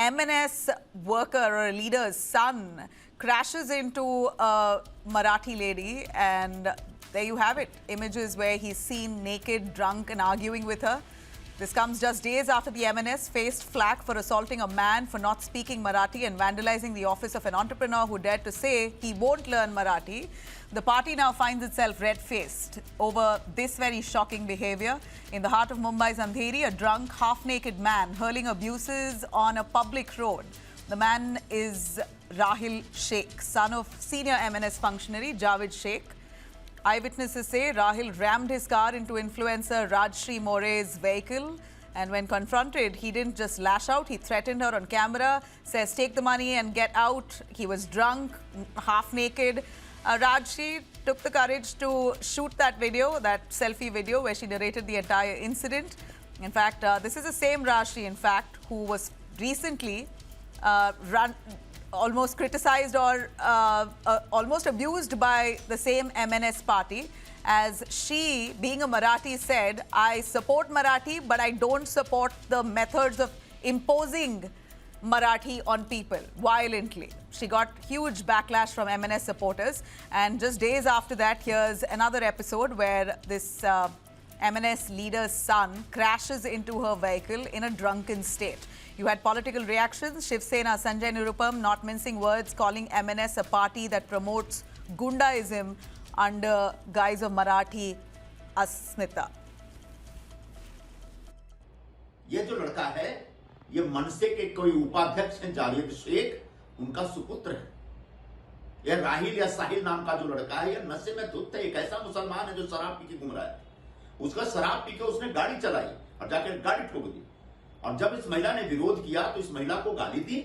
MNS worker or a leader's son crashes into a Marathi lady, and there you have it. Images where he's seen naked, drunk and arguing with her. This comes just days after the MNS faced flack for assaulting a man for not speaking Marathi and vandalizing the office of an entrepreneur who dared to say he won't learn Marathi. The party now finds itself red-faced over this very shocking behavior. In the heart of Mumbai's Andheri, a drunk, half-naked man hurling abuses on a public road. The man is Rahil Sheikh, son of senior MNS functionary Javed Sheikh. Eyewitnesses say Rahil rammed his car into influencer Rajshri More's vehicle, and when confronted, he didn't just lash out, he threatened her on camera, says take the money and get out. He was drunk, half naked. Rajshri took the courage to shoot that video, that selfie video where she narrated the entire incident. In fact, this is the same Rajshri, in fact, who was recently almost criticized or almost abused by the same MNS party, as she, being a Marathi, said, I support Marathi, but I don't support the methods of imposing Marathi on people violently. She got huge backlash from MNS supporters, and just days after that, here's another episode where this MNS leader's son crashes into her vehicle in a drunken state. You had political reactions. Shiv Sena Sanjay Nirupam not mincing words, calling MNS a party that promotes Gundaism under guise of Marathi अस्मिता. ये जो लड़का है, ये मनसे के कोई उपाध्यक्ष हैं जावेद शेख, उनका सुपुत्र है. यह राहिल या साहिल नाम का जो लड़का है, यह नशे में धुत है. एक ऐसा मुसलमान है जो शराब पी के घूम रहा है. उसका शराब पी के उसने गाड़ी चलाई और जाकर गाड़ी ठोक दी. और जब इस महिला ने विरोध किया तो इस महिला को गाली दी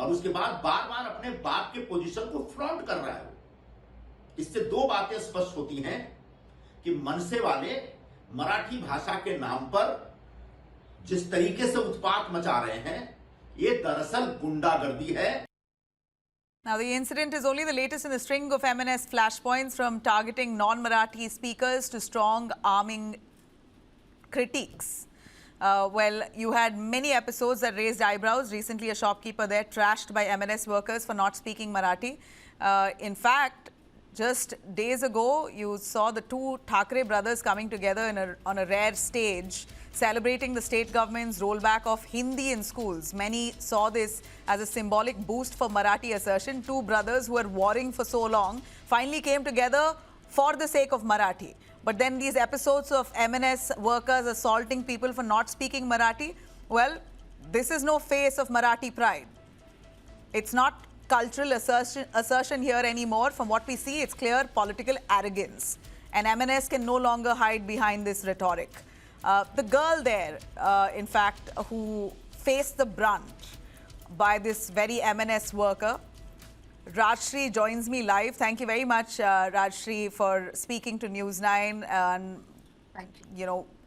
और उसके बाद बार-बार अपने बाप के पोजीशन को फ्रंट कर रहा है. इससे दो बातें स्पष्ट होती हैं कि मनसे वाले मराठी भाषा के नाम पर जिस तरीके से उत्पात मचा रहे हैं, ये दरअसल गुंडागर्दी है. Now, the incident is only the latest in the string of MNS flashpoints, from targeting non-Marathi speakers to strong arming critiques. Well, you had many episodes that raised eyebrows. Recently, a shopkeeper there trashed by MNS workers for not speaking Marathi. In fact, just days ago, you saw the two Thakre brothers coming together on a rare stage, celebrating the state government's rollback of Hindi in schools. Many saw this as a symbolic boost for Marathi assertion. Two brothers who were warring for so long finally came together for the sake of Marathi. But then these episodes of MNS workers assaulting people for not speaking Marathi, well, this is no face of Marathi pride. It's not cultural assertion here anymore. From what we see, it's clear political arrogance. And MNS can no longer hide behind this rhetoric. The girl there, in fact, who faced the brunt by this very MNS worker, Rajshri joins me live. Thank you very much, Rajshri, for speaking to News 9 and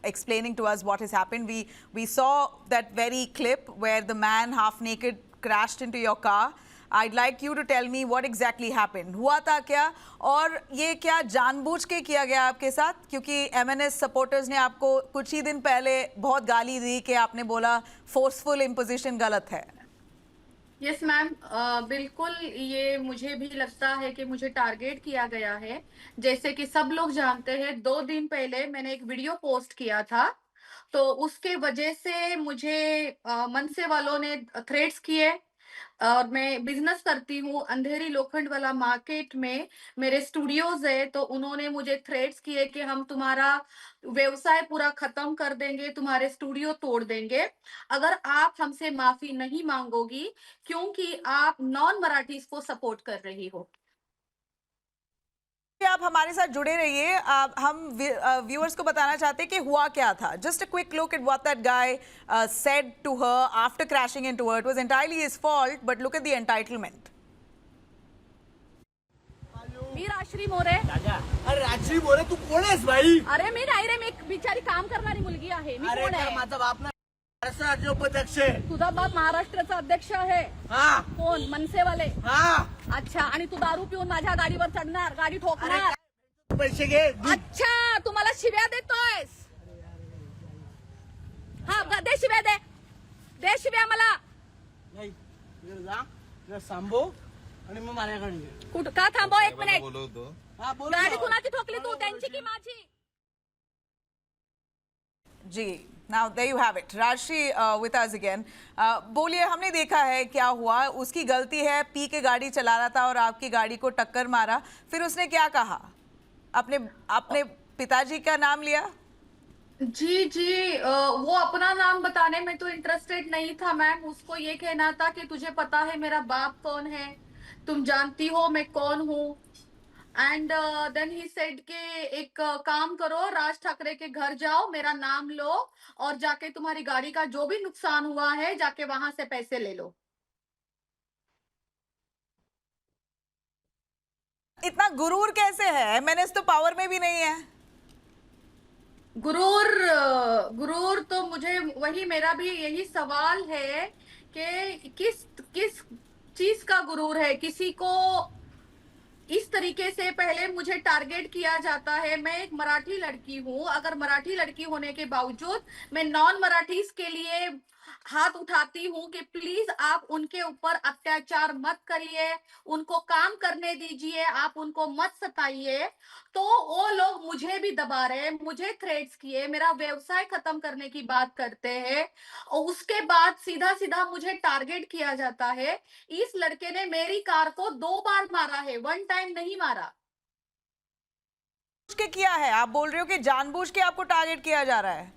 explaining to us what has happened. We saw that very clip where the man half naked crashed into your car. I'd like you to tell me what exactly happened. हुआ था क्या और ये क्या जानबूझ के किया गया आपके साथ? क्योंकि MNS सपोर्टर्स ने आपको कुछ ही दिन पहले बहुत गाली दी कि आपने बोला फोर्सफुल इम्पोजिशन गलत है. यस मैम, बिल्कुल ये मुझे भी लगता है कि मुझे टारगेट किया गया है. जैसे कि सब लोग जानते हैं, 2 दिन पहले मैंने एक वीडियो पोस्ट किया था, तो उसके वजह से मुझे मनसे वालों ने थ्रेट्स किए. और मैं बिजनेस करती हूँ अंधेरी लोखंड वाला मार्केट में, मेरे स्टूडियोज है, तो उन्होंने मुझे थ्रेट्स किए कि हम तुम्हारा व्यवसाय पूरा खत्म कर देंगे, तुम्हारे स्टूडियो तोड़ देंगे अगर आप हमसे माफी नहीं मांगोगी, क्योंकि आप नॉन मराठीज को सपोर्ट कर रही हो. आप हमारे साथ जुड़े रहिए. हम व्यूअर्स को बताना चाहते हैं कि हुआ क्या था. Just a quick look at what that guy said to her after crashing into her. It was entirely his fault, but look at the entitlement. मी राजश्री मोरे. अरे राजश्री मोरे, तू कोण आहेस भाई? अरे मी नाही रे, मी एक बिचारी काम करणारी मुलगी आहे. मी कोण आहे? माझा बाप ना महाराष्ट्र राज्य उपाध्यक्ष आहे. तुझा बाप महाराष्ट्राचा अध्यक्ष आहे. हा. कोण? मनसेवाले. हा. अच्छा, आणि तू दारू पिऊन माझ्या गाडीवर चढणार, गाडी ठोकणार. पैसे घे. अच्छा, तुम्हाला शिव्या देतोयस? हा, दे शिव्या, दे शिव्या मला. जा जरा सांभो आणि मग माझ्याकडे ये. कुठं का थांबव एक मिनिट बोलवतो. हा बोल गाडी कुणाची ठोकली तू त्यांची की माझी जी now there you have it Rajshree with us again बोलिए हमने देखा है क्या हुआ उसकी गलती है पी के गाड़ी चला रहा था और आपकी गाड़ी को टक्कर मारा फिर उसने क्या कहा अपने अपने पिताजी का नाम लिया जी जी वो अपना नाम बताने में तो इंटरेस्टेड नहीं था मैम। उसको ये कहना था कि तुझे पता है मेरा बाप कौन है, तुम जानती हो मैं कौन हूँ। एंड देन ही सेड के एक काम करो, राज ठाकरे के घर जाओ, मेरा नाम लो और जाके तुम्हारी गाड़ी का जो भी नुकसान हुआ है जाके वहां से पैसे ले लो। इतना गुरूर कैसे है मैंने तो पावर में भी नहीं है गुरूर गुरूर तो मुझे वही मेरा भी यही सवाल है कि किस किस चीज का गुरूर है। किसी को इस तरीके से पहले मुझे टारगेट किया जाता है। मैं एक मराठी लड़की हूँ, अगर मराठी लड़की होने के बावजूद मैं नॉन मराठीज के लिए हाथ उठाती हूँ कि प्लीज आप उनके ऊपर अत्याचार मत करिए, उनको काम करने दीजिए, आप उनको मत सताइए। तो वो लोग मुझे भी दबा रहे हैं, मुझे थ्रेट्स किए, मेरा व्यवसाय खत्म करने की बात करते हैं और उसके बाद सीधा सीधा मुझे टारगेट किया जाता है। इस लड़के ने मेरी कार को 2 बार मारा है, 1 टाइम नहीं मारा। के किया है आप बोल रहे हो कि जानबूझ के आपको टारगेट किया जा रहा है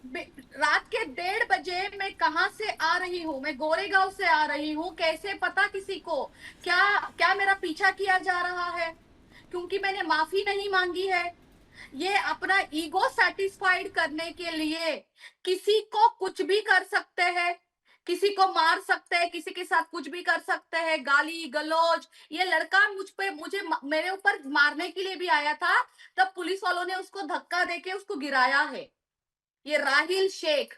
रात के 1:30 बजे मैं कहां से आ रही हूँ, मैं गोरेगांव से आ रही हूँ। कैसे पता किसी को क्या क्या मेरा पीछा किया जा रहा है? क्योंकि मैंने माफी नहीं मांगी है। ये अपना ईगो सेटिस्फाइड करने के लिए किसी को कुछ भी कर सकते हैं, किसी को मार सकते हैं, किसी के साथ कुछ भी कर सकते हैं, गाली गलौज। ये लड़का मुझे मेरे ऊपर मारने के लिए भी आया था, तब पुलिस वालों ने उसको धक्का देके उसको गिराया है। ये राहिल शेख।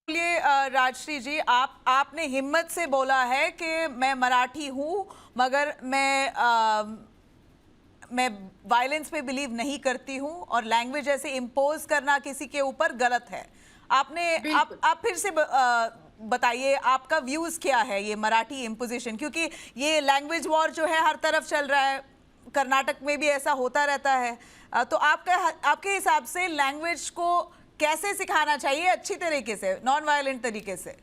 बोलिए राजश्री जी आपने हिम्मत से बोला है कि मैं मराठी हूँ मगर मैं वायलेंस पे बिलीव नहीं करती हूँ और लैंग्वेज ऐसे इम्पोज करना किसी के ऊपर गलत है। आपने आप फिर से बताइए आपका व्यूज क्या है ये मराठी इम्पोजिशन, क्योंकि ये लैंग्वेज वॉर जो है हर तरफ चल रहा है, कर्नाटक में भी ऐसा होता रहता है। तो आपके हिसाब से लैंग्वेज को कैसे सिखाना चाहिए अच्छी तरीके से, नॉन वायलेंट तरीके से?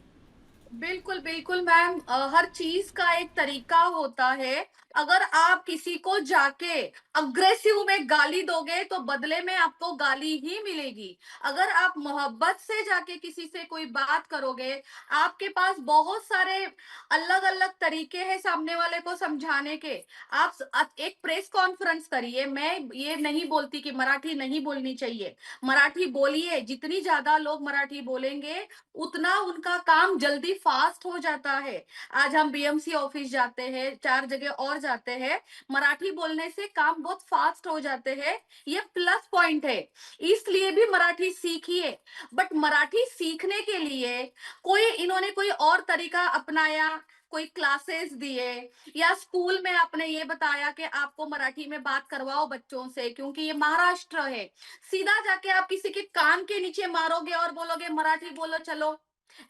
बिल्कुल बिल्कुल मैम, हर चीज का एक तरीका होता है। अगर आप किसी को जाके अग्रेसिव में गाली दोगे तो बदले में आपको गाली ही मिलेगी। अगर आप मोहब्बत से जाके किसी से कोई बात करोगे, आपके पास बहुत सारे अलग अलग तरीके हैं सामने वाले को समझाने के। आप एक प्रेस कॉन्फ्रेंस करिए। मैं ये नहीं बोलती कि मराठी नहीं बोलनी चाहिए, मराठी बोलिए। जितनी ज्यादा लोग मराठी बोलेंगे उतना उनका काम जल्दी फास्ट हो जाता है। आज हम बीएमसी ऑफिस जाते हैं, 4 जगह और जाते हैं, मराठी बोलने से काम बहुत फास्ट हो जाते हैं। ये प्लस पॉइंट है, इसलिए भी मराठी सीखिए। बट मराठी सीखने के लिए इन्होंने कोई और तरीका अपनाया, कोई क्लासेस दिए या स्कूल में आपने ये बताया कि आपको मराठी में बात करवाओ बच्चों से, क्योंकि ये महाराष्ट्र है। सीधा जाके आप किसी के कान के नीचे मारोगे और बोलोगे मराठी बोलो चलो,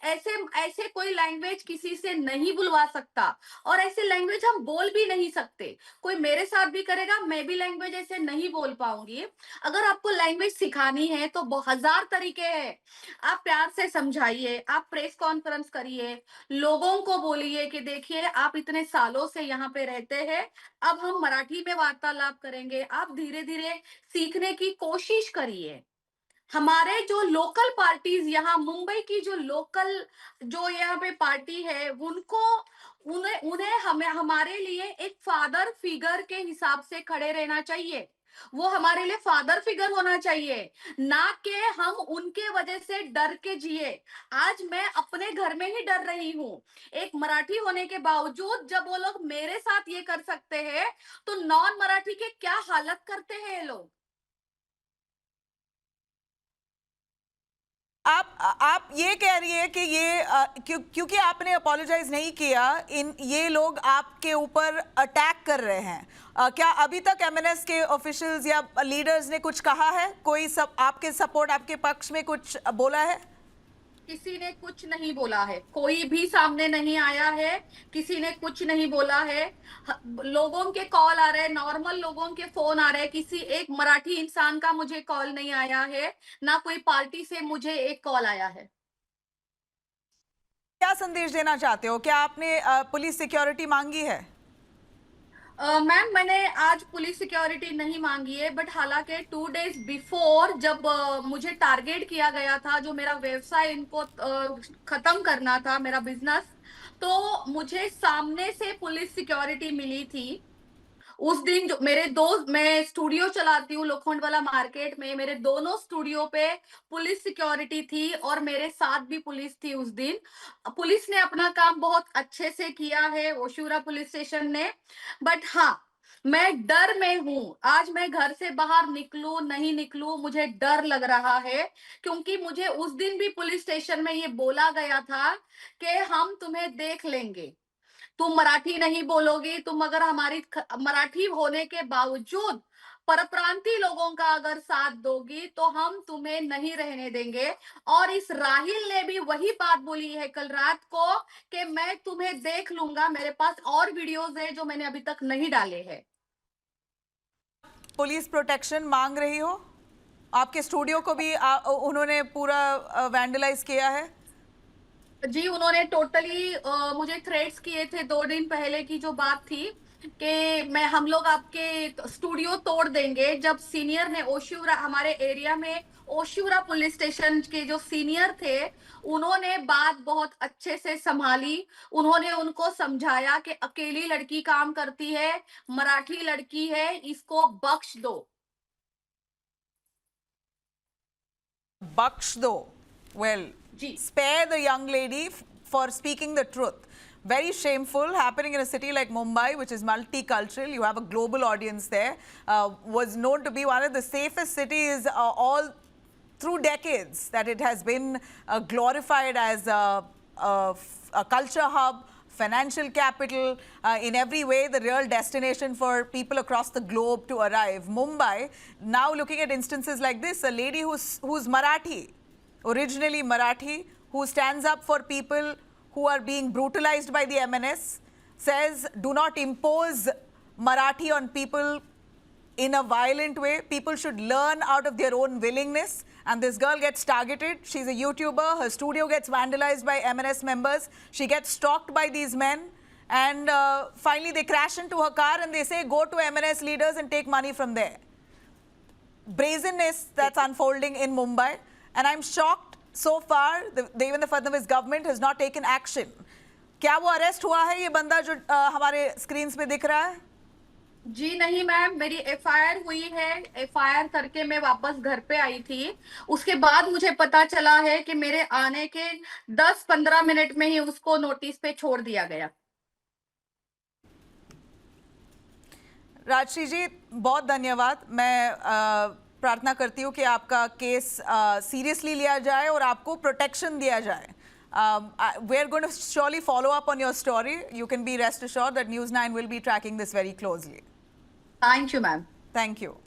ऐसे कोई लैंग्वेज किसी से नहीं बुलवा सकता और ऐसे लैंग्वेज हम बोल भी नहीं सकते। कोई मेरे साथ भी करेगा, मैं भी लैंग्वेज ऐसे नहीं बोल पाऊंगी। अगर आपको लैंग्वेज सिखानी है तो 1000 तरीके हैं। आप प्यार से समझाइए, आप प्रेस कॉन्फ्रेंस करिए, लोगों को बोलिए कि देखिए आप इतने सालों से यहाँ पे रहते हैं, अब हम मराठी में वार्तालाप करेंगे। आप धीरे धीरे सीखने की कोशिश करिए। हमारे जो लोकल पार्टीज, यहाँ मुंबई की जो लोकल जो यहाँ पे पार्टी है, उन्हें हमें हमारे लिए एक फादर फिगर के हिसाब से खड़े रहना चाहिए। वो हमारे लिए फादर फिगर होना चाहिए, ना कि हम उनके वजह से डर के जिए। आज मैं अपने घर में ही डर रही हूँ। एक मराठी होने के बावजूद जब वो लोग मेरे साथ ये कर सकते हैं तो नॉन मराठी के क्या हालत करते हैं ये लोग। आप ये कह रही है कि ये क्योंकि आपने अपोलोजाइज नहीं किया, ये लोग आपके ऊपर अटैक कर रहे हैं। क्या अभी तक एमएनएस के ऑफिशियल्स या लीडर्स ने कुछ कहा है? कोई आपके सपोर्ट, आपके पक्ष में कुछ बोला है? किसी ने कुछ नहीं बोला है, कोई भी सामने नहीं आया है, किसी ने कुछ नहीं बोला है। लोगों के कॉल आ रहे हैं, नॉर्मल लोगों के फोन आ रहे हैं, किसी एक मराठी इंसान का मुझे कॉल नहीं आया है, ना कोई पार्टी से मुझे एक कॉल आया है। क्या संदेश देना चाहते हो? क्या आपने पुलिस सिक्योरिटी मांगी है? मैम, मैंने आज पुलिस सिक्योरिटी नहीं मांगी है, बट हालांकि 2 डेज बिफोर जब मुझे टारगेट किया गया था, जो मेरा व्यवसाय इनको खत्म करना था, मेरा बिजनेस, तो मुझे सामने से पुलिस सिक्योरिटी मिली थी। उस दिन जो मेरे दो, मैं स्टूडियो चलाती हूँ लोखंड वाला मार्केट में, मेरे दोनों स्टूडियो पे पुलिस सिक्योरिटी थी और मेरे साथ भी पुलिस थी उस दिन। पुलिस ने अपना काम बहुत अच्छे से किया है, ओशिवरा पुलिस स्टेशन ने। बट हाँ, मैं डर में हूँ। आज मैं घर से बाहर निकलूं नहीं निकलूं, मुझे डर लग रहा है, क्योंकि मुझे उस दिन भी पुलिस स्टेशन में ये बोला गया था कि हम तुम्हें देख लेंगे, तुम मराठी नहीं बोलोगी, तुम अगर हमारी मराठी होने के बावजूद परप्रांतीय लोगों का अगर साथ दोगी तो हम तुम्हें नहीं रहने देंगे। और इस राहिल ने भी वही बात बोली है कल रात को कि मैं तुम्हें देख लूंगा। मेरे पास और वीडियोस है जो मैंने अभी तक नहीं डाले हैं। पुलिस प्रोटेक्शन मांग रही हो? आपके स्टूडियो को भी उन्होंने पूरा वैंडलाइज किया है? जी, उन्होंने टोटली मुझे थ्रेट्स किए थे 2 दिन पहले की जो बात थी कि हम लोग आपके स्टूडियो तोड़ देंगे। जब सीनियर ने ओशिवरा, हमारे एरिया में ओशिवरा पुलिस स्टेशन के जो सीनियर थे, उन्होंने बात बहुत अच्छे से संभाली। उन्होंने उनको समझाया कि अकेली लड़की काम करती है, मराठी लड़की है, इसको बख्श दो। बख्श दो? Well, ji, spare the young lady for speaking the truth. Very shameful, happening in a city like Mumbai, which is multicultural. You have a global audience there. Was known to be one of the safest cities all through decades, that it has been glorified as a culture hub, financial capital, in every way the real destination for people across the globe to arrive. Mumbai, now looking at instances like this, a lady who's Marathi, originally Marathi, who stands up for people who are being brutalized by the MNS, says do not impose Marathi on people in a violent way. People should learn out of their own willingness. And this girl gets targeted. She's a YouTuber. Her studio gets vandalized by MNS members. She gets stalked by these men. And finally, they crash into her car and they say, go to MNS leaders and take money from there. Brazenness that's unfolding in Mumbai. And I'm shocked so far, even the Fadnavis government has not taken action. क्या वो arrest हुआ है ये बंदा जो हमारे screens पे दिख रहा है? जी नहीं मैम, मेरी एफआईआर हुई है। एफआईआर करके मैं वापस घर पे आई थी। उसके बाद मुझे पता चला है कि मेरे आने के 10-15 मिनट में ही उसको नोटिस पे छोड़ दिया गया। राजश्री जी, बहुत धन्यवाद। मैं प्रार्थना करती हूँ कि आपका केस सीरियसली लिया जाए और आपको प्रोटेक्शन दिया जाए. We are going to surely follow up on your story. You can be rest assured that News 9 will be tracking this very closely. Thank you, ma'am. Thank you.